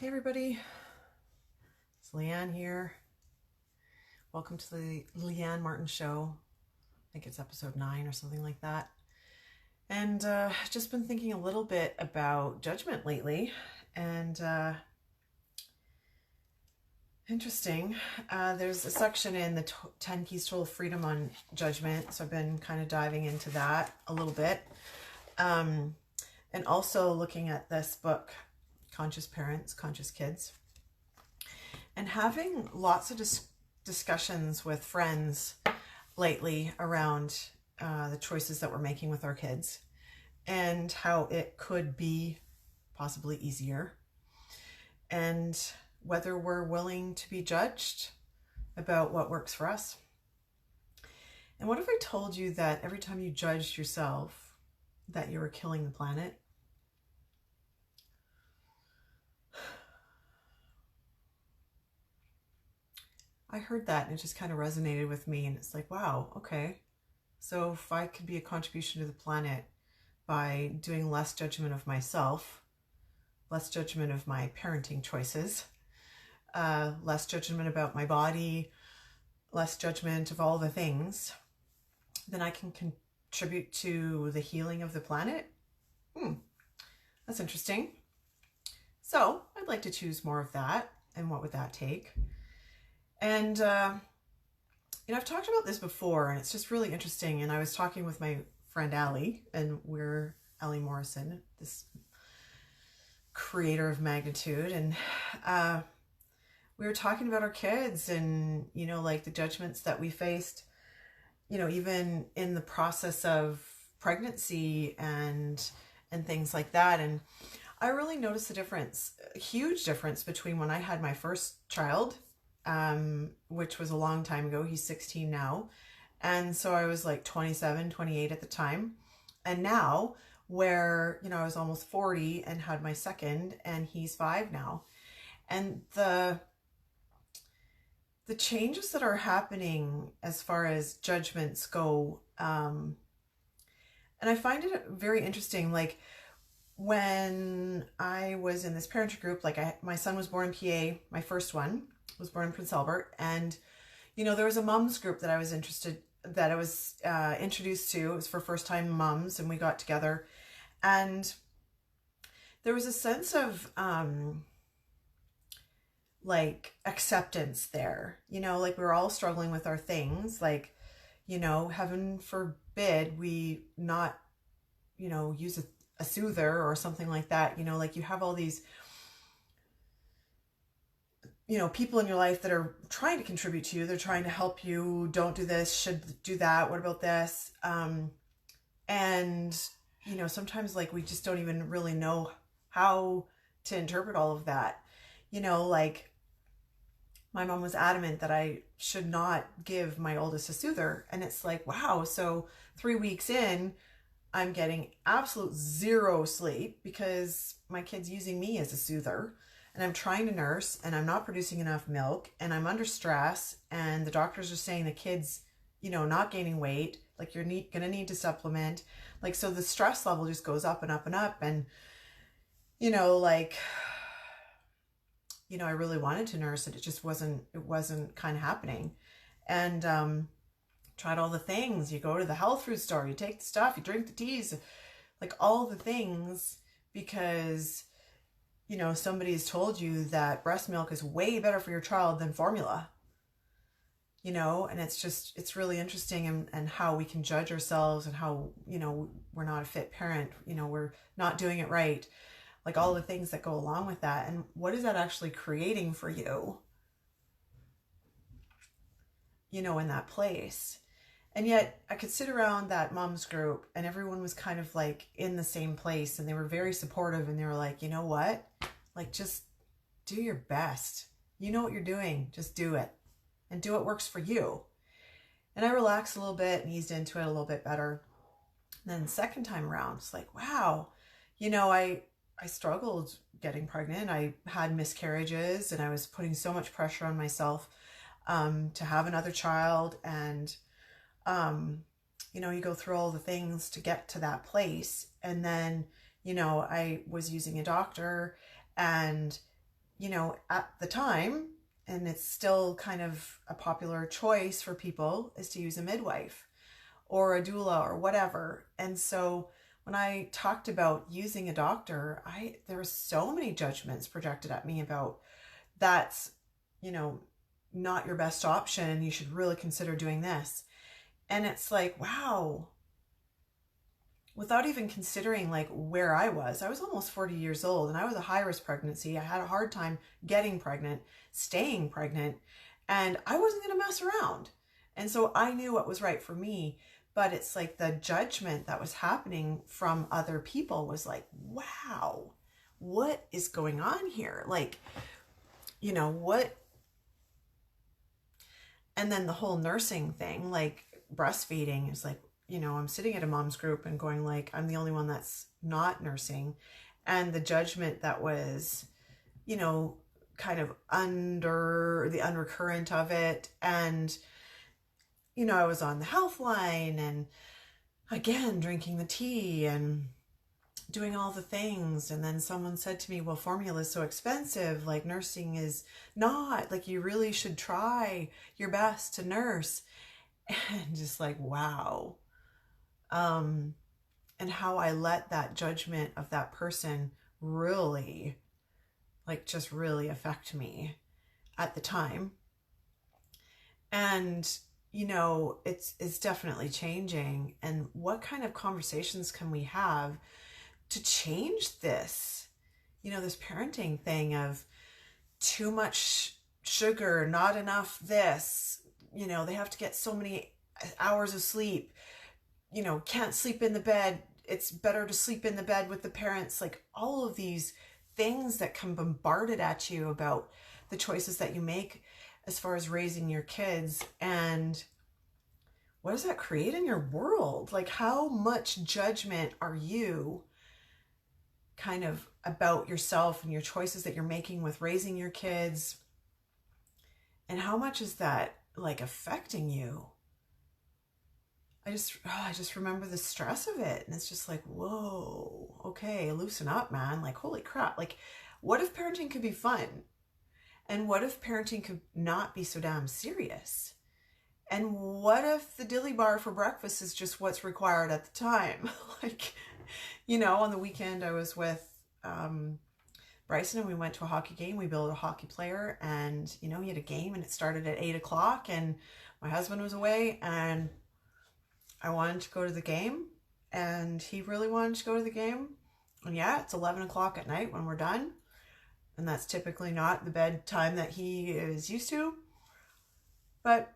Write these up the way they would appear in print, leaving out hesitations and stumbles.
Hey everybody, it's Leanne here. Welcome to the Leanne Martin Show. I think it's episode 9 or something like that. And just been thinking a little bit about judgment lately. And interesting, there's a section in the 10 Keys to Freedom on judgment. So I've been kind of diving into that a little bit. And also looking at this book, Conscious Parents, Conscious Kids. And having lots of discussions with friends lately around the choices that we're making with our kids and how it could be possibly easier, and whether we're willing to be judged about what works for us. And what if I told you that every time you judged yourself that you were killing the planet? I heard that and it just kind of resonated with me, and it's like, wow, okay. So if I could be a contribution to the planet by doing less judgment of myself, less judgment of my parenting choices, less judgment about my body, less judgment of all the things, then I can contribute to the healing of the planet. That's interesting. So I'd like to choose more of that. And what would that take? And, I've talked about this before, and it's just really interesting. And I was talking with my friend Allie, and we're Allie Morrison, this creator of magnitude. And we were talking about our kids and, like the judgments that we faced, even in the process of pregnancy and things like that. And I really noticed the difference, a huge difference between when I had my first child, which was a long time ago. He's 16 now. And so I was like 27, 28 at the time. And now where, I was almost 40 and had my second, and he's 5 now. And the changes that are happening as far as judgments go, and I find it very interesting. Like when I was in this parenting group, my son was born in PA, my first one was born in Prince Albert, and there was a mums group that I was introduced to. It was for first time mums, and we got together, and there was a sense of acceptance there. Like we were all struggling with our things, heaven forbid we not use a soother or something like that. Like you have all these people in your life that are trying to contribute to you. They're trying to help you. Don't do this, should do that. What about this? And, sometimes we just don't even really know how to interpret all of that. My mom was adamant that I should not give my oldest a soother. And it's like, wow. So 3 weeks in, I'm getting absolute zero sleep because my kid's using me as a soother. And I'm trying to nurse, and I'm not producing enough milk, and I'm under stress, and the doctors are saying the kid's, not gaining weight, like you're gonna need to supplement. So the stress level just goes up and up and up. And, I really wanted to nurse it. It wasn't kind of happening. And, tried all the things. You go to the health food store, you take the stuff, you drink the teas, all the things, because somebody's told you that breast milk is way better for your child than formula, and it's really interesting, and how we can judge ourselves, and how, we're not a fit parent, we're not doing it right, all the things that go along with that. And what is that actually creating for you, in that place? And yet I could sit around that mom's group, and everyone was kind of in the same place, and they were very supportive, and they were like, you know what? Just do your best. You know what you're doing. Just do it, and do what works for you. And I relaxed a little bit and eased into it a little bit better. And then the second time around, it's like, wow, I struggled getting pregnant. I had miscarriages, and I was putting so much pressure on myself to have another child. And you go through all the things to get to that place. And then, I was using a doctor, and at the time, and it's still kind of a popular choice for people, is to use a midwife or a doula or whatever. And so when I talked about using a doctor, there were so many judgments projected at me about that's, not your best option. You should really consider doing this. And it's like, wow, without even considering like where I was almost 40 years old, and I was a high risk pregnancy. I had a hard time getting pregnant, staying pregnant, and I wasn't going to mess around. And so I knew what was right for me. But it's like the judgment that was happening from other people was like, wow, what is going on here? Like, what? And then the whole nursing thing, like breastfeeding is like, I'm sitting at a mom's group and going like, I'm the only one that's not nursing. And the judgment that was, kind of under the undercurrent of it. And, I was on the health line and again, drinking the tea and doing all the things. And then someone said to me, well, formula is so expensive. Like nursing is not, like you really should try your best to nurse. And just like, wow. And how I let that judgment of that person really, like just really affect me at the time. And it's definitely changing. And what kind of conversations can we have to change this? This parenting thing of too much sugar, not enough this, they have to get so many hours of sleep, can't sleep in the bed. It's better to sleep in the bed with the parents. Like all of these things that come bombarded at you about the choices that you make as far as raising your kids. And what does that create in your world? Like how much judgment are you kind of about yourself and your choices that you're making with raising your kids? And how much is that like affecting you? I just remember the stress of it. And it's just like, whoa, okay, loosen up, man. Like, holy crap. Like, what if parenting could be fun? And what if parenting could not be so damn serious? And what if the dilly bar for breakfast is just what's required at the time? Like, on the weekend I was with Bryson and we went to a hockey game. We built a hockey player and, he had a game and it started at 8:00 and my husband was away and I wanted to go to the game and he really wanted to go to the game. And yeah, it's 11:00 at night when we're done. And that's typically not the bedtime that he is used to. But,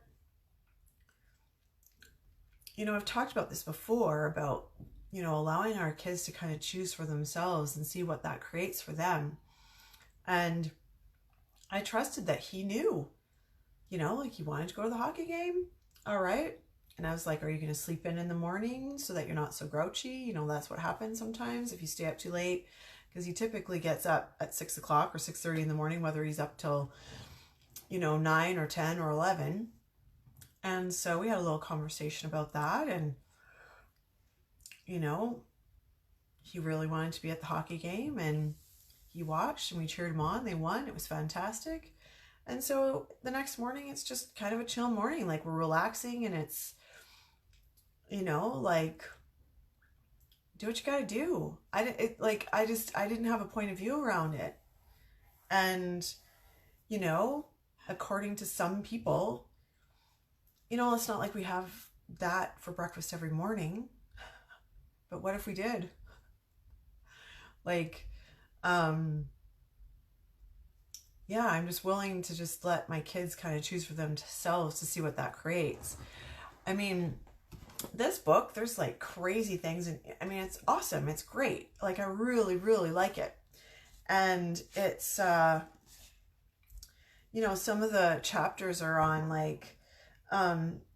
I've talked about this before about, allowing our kids to kind of choose for themselves and see what that creates for them. And I trusted that he knew, like he wanted to go to the hockey game. All right. And I was like, are you going to sleep in the morning so that you're not so grouchy? That's what happens sometimes if you stay up too late, because he typically gets up at 6:00 or 6:30 in the morning, whether he's up till, 9 or 10 or 11. And so we had a little conversation about that. And, he really wanted to be at the hockey game and he watched and we cheered him on. They won. It was fantastic. And so the next morning, it's just kind of a chill morning. Like we're relaxing and it's, like, do what you got to do. I didn't have a point of view around it. And, according to some people, it's not like we have that for breakfast every morning, but what if we did? Like, yeah, I'm just willing to just let my kids kind of choose for themselves to see what that creates. I mean, this book, there's like crazy things. And I mean, it's awesome. It's great. Like, I really, really like it. And it's, some of the chapters are on like,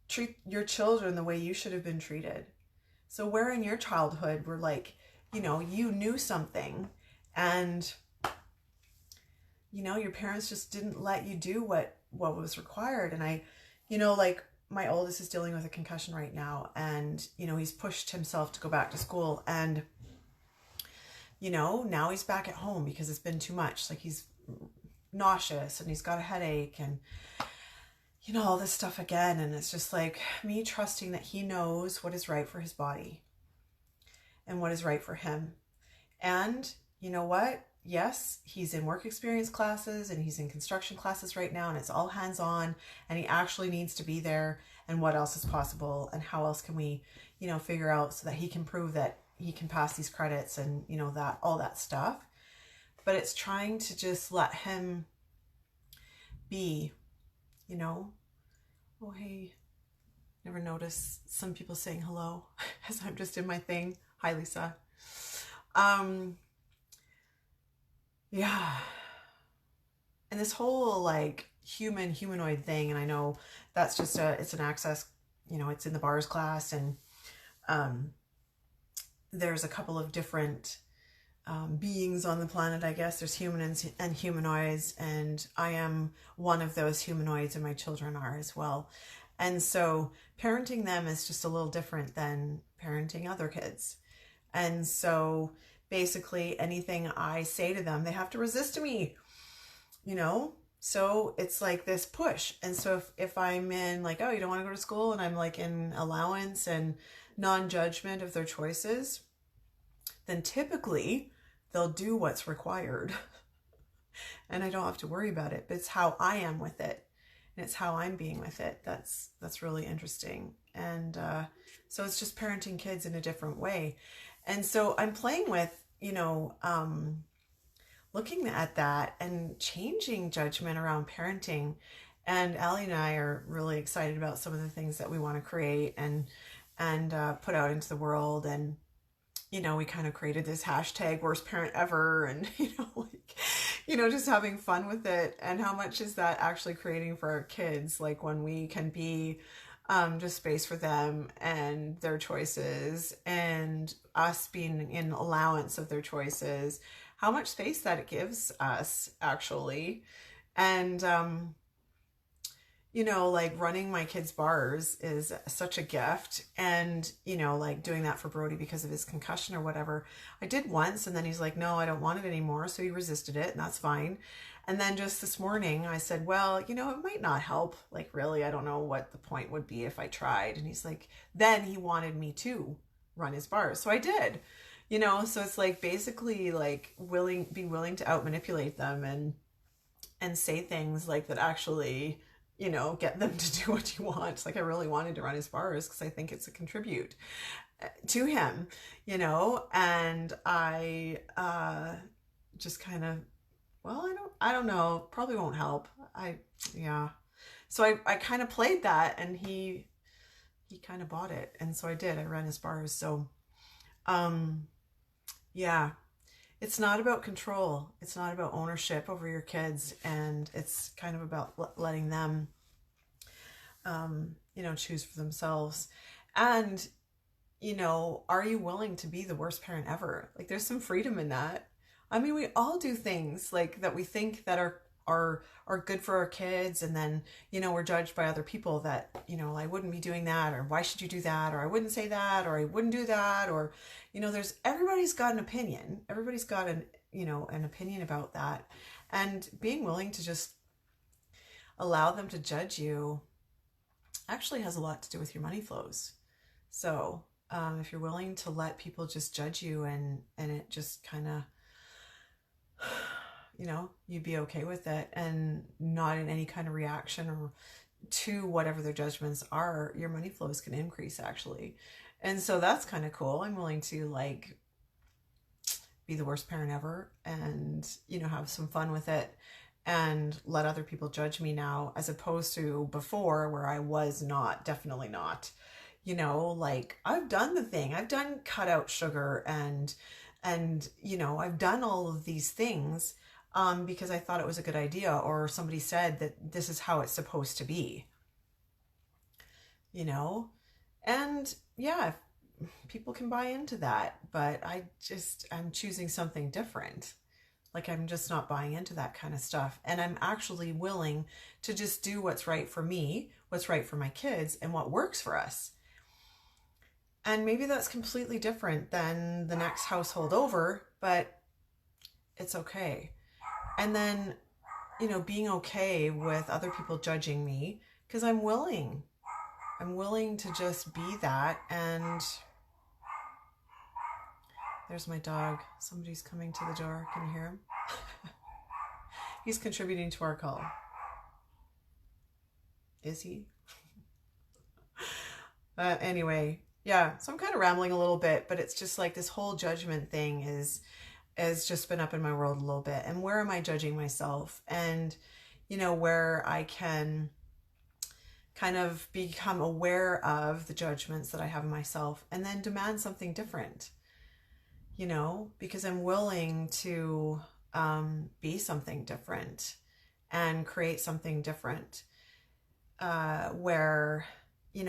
treat your children the way you should have been treated. So where in your childhood were like, you knew something and, your parents just didn't let you do what was required. And I, like my oldest is dealing with a concussion right now and, he's pushed himself to go back to school and, now he's back at home because it's been too much. Like he's nauseous and he's got a headache and, you know, all this stuff again. And it's just like me trusting that he knows what is right for his body and what is right for him. And you know what? Yes, he's in work experience classes and he's in construction classes right now, and it's all hands on, and he actually needs to be there. And what else is possible, and how else can we, you know, figure out so that he can prove that he can pass these credits and, you know, that all that stuff. But it's trying to just let him be, you know. Oh, hey, never noticed some people saying hello as I'm just in my thing. Hi, Lisa. Yeah. And this whole like humanoid thing, and I know that's just it's an access, you know, it's in the bars class, and there's a couple of different beings on the planet, I guess. There's humans and humanoids, and I am one of those humanoids, and my children are as well. And so parenting them is just a little different than parenting other kids. And so basically anything I say to them, they have to resist me, you know? So it's like this push. And so if I'm in like, oh, you don't want to go to school, and I'm like in allowance and non-judgment of their choices, then typically they'll do what's required. And I don't have to worry about it, but it's how I am with it. And it's how I'm being with it. That's really interesting. And so it's just parenting kids in a different way. And so I'm playing with, you know, looking at that and changing judgment around parenting. And Allie and I are really excited about some of the things that we want to create and put out into the world. And, you know, we kind of created this hashtag worst parent ever, and, you know, like, you know, just having fun with it. And how much is that actually creating for our kids? Like when we can be just space for them and their choices, and us being in allowance of their choices, how much space that it gives us actually. And you know, like running my kids' bars is such a gift. And, you know, like doing that for Brody because of his concussion or whatever. I did once, and then he's like, no, I don't want it anymore. So he resisted it, and that's fine. And then just this morning I said, well, you know, it might not help. Like, really, I don't know what the point would be if I tried. And he's like, then he wanted me to run his bars. So I did, you know. So it's like basically like be willing to out manipulate them and say things like that actually, you know, get them to do what you want. Like I really wanted to run his bars because I think it's a contribute to him, you know. And I just kind of, well, I don't know, probably won't help. Yeah. So I kind of played that, and he kind of bought it. And so I did, I ran his bars. So yeah, it's not about control. It's not about ownership over your kids. And it's kind of about letting them, you know, choose for themselves. And, you know, are you willing to be the worst parent ever? Like there's some freedom in that. I mean, we all do things like that we think that are good for our kids. And then, you know, we're judged by other people that, you know, I wouldn't be doing that, or why should you do that? Or I wouldn't say that, or I wouldn't do that. Or, you know, everybody's got an opinion. Everybody's got an opinion about that. And being willing to just allow them to judge you actually has a lot to do with your money flows. So if you're willing to let people just judge you and it just kind of, you know, you'd be okay with it and not in any kind of reaction or to whatever their judgments are, your money flows can increase actually. And so that's kind of cool. I'm willing to like be the worst parent ever and, you know, have some fun with it and let other people judge me now, as opposed to before where I was not, definitely not, you know, like I've done the thing, I've done cut out sugar and, you know, I've done all of these things because I thought it was a good idea, or somebody said that this is how it's supposed to be, you know. And yeah, people can buy into that, but I'm choosing something different. Like I'm just not buying into that kind of stuff. And I'm actually willing to just do what's right for me, what's right for my kids, and what works for us. And maybe that's completely different than the next household over, but it's okay. And then being okay with other people judging me, because I'm willing. I'm willing to just be that. And there's my dog. Somebody's coming to the door. Can you hear him? He's contributing to our call. Is he? Anyway, yeah, so I'm kind of rambling a little bit, but it's just like this whole judgment thing has just been up in my world a little bit. And where am I judging myself? And, where I can kind of become aware of the judgments that I have in myself and then demand something different, because I'm willing to be something different and create something different, where,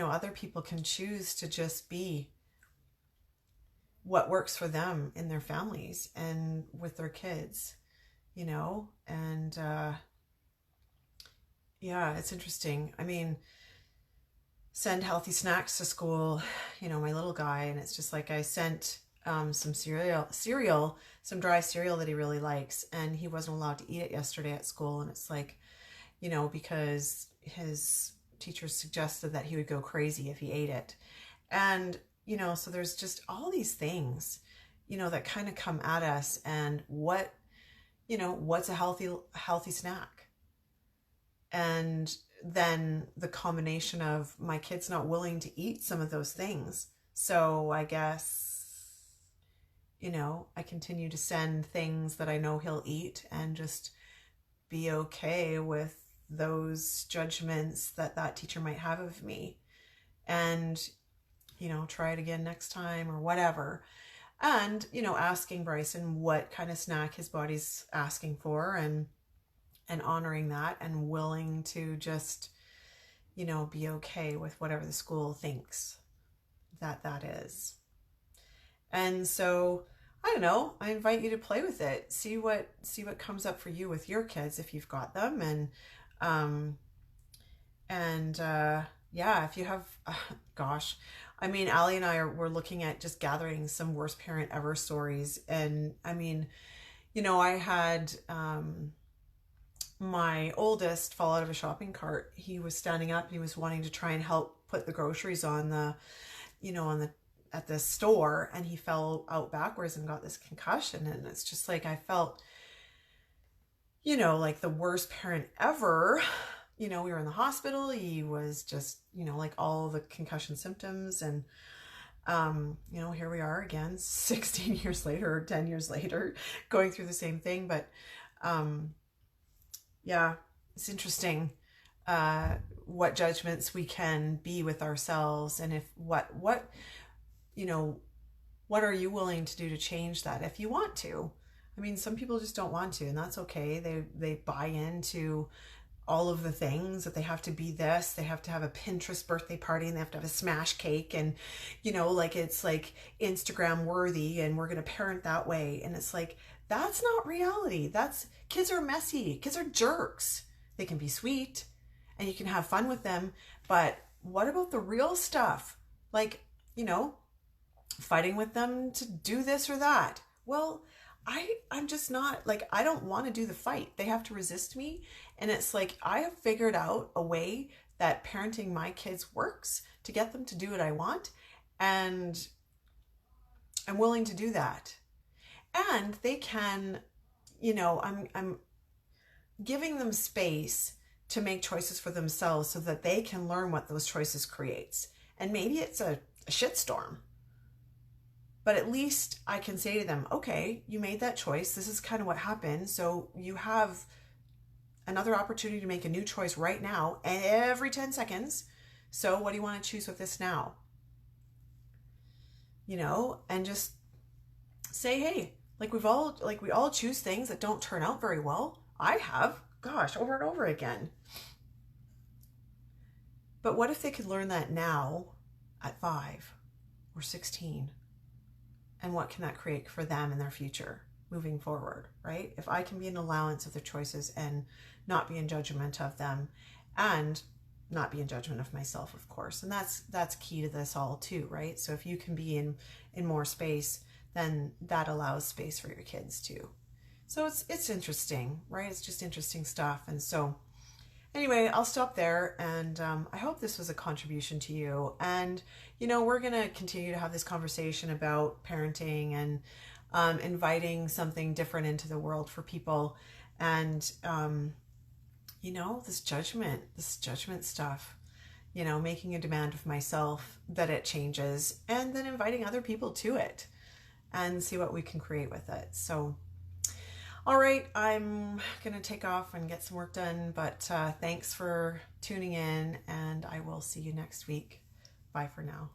other people can choose to just be what works for them in their families and with their kids, and yeah, it's interesting. I mean, send healthy snacks to school, my little guy, and it's just like I sent some cereal, some dry cereal that he really likes, and he wasn't allowed to eat it yesterday at school. And it's like, because his teachers suggested that he would go crazy if he ate it. And, so there's just all these things, that kind of come at us. And what's a healthy snack? And then the combination of my kid's not willing to eat some of those things. So I guess, I continue to send things that I know he'll eat and just be okay with those judgments that teacher might have of me, and, try it again next time or whatever. And, asking Bryson what kind of snack his body's asking for, and honoring that, and willing to just, be okay with whatever the school thinks that is. And so, I don't know, I invite you to play with it. See what comes up for you with your kids if you've got them. And yeah, if you have, gosh, I mean, Allie and we're looking at just gathering some worst parent ever stories. And I mean, I had my oldest fall out of a shopping cart. He was standing up and he was wanting to try and help put the groceries on at the store, and he fell out backwards and got this concussion. And it's just like, I felt, like the worst parent ever. We were in the hospital. He was just, like all the concussion symptoms. And, here we are again, 16 years later or 10 years later, going through the same thing. But, yeah, it's interesting, what judgments we can be with ourselves. And if what are you willing to do to change that if you want to? I mean, some people just don't want to, and that's okay. They buy into all of the things that they have to be this, they have to have a Pinterest birthday party, and they have to have a smash cake, and like it's like Instagram worthy, and we're going to parent that way. And it's like, that's not reality. Kids are messy. Kids are jerks. They can be sweet and you can have fun with them, but what about the real stuff? Like, fighting with them to do this or that. Well, I'm just not, like, I don't want to do the fight. They have to resist me. And it's like, I have figured out a way that parenting my kids works to get them to do what I want. And I'm willing to do that. And they can, I'm giving them space to make choices for themselves so that they can learn what those choices creates. And maybe it's a shitstorm. But at least I can say to them, okay, you made that choice. This is kind of what happened. So you have another opportunity to make a new choice right now, every 10 seconds. So what do you want to choose with this now? And just say, hey, we all choose things that don't turn out very well. I have, gosh, over and over again. But what if they could learn that now at 5 or 16? And what can that create for them in their future moving forward, right? If I can be an allowance of their choices and not be in judgment of them, and not be in judgment of myself, of course. And that's key to this all too, right? So if you can be in more space, then that allows space for your kids too. So it's interesting, right? It's just interesting stuff. And so anyway, I'll stop there, and I hope this was a contribution to you. And, you know, we're going to continue to have this conversation about parenting and inviting something different into the world for people. And, you know, this judgment stuff, you know, making a demand of myself that it changes, and then inviting other people to it and see what we can create with it. So, all right, I'm going to take off and get some work done, but thanks for tuning in, and I will see you next week. Bye for now.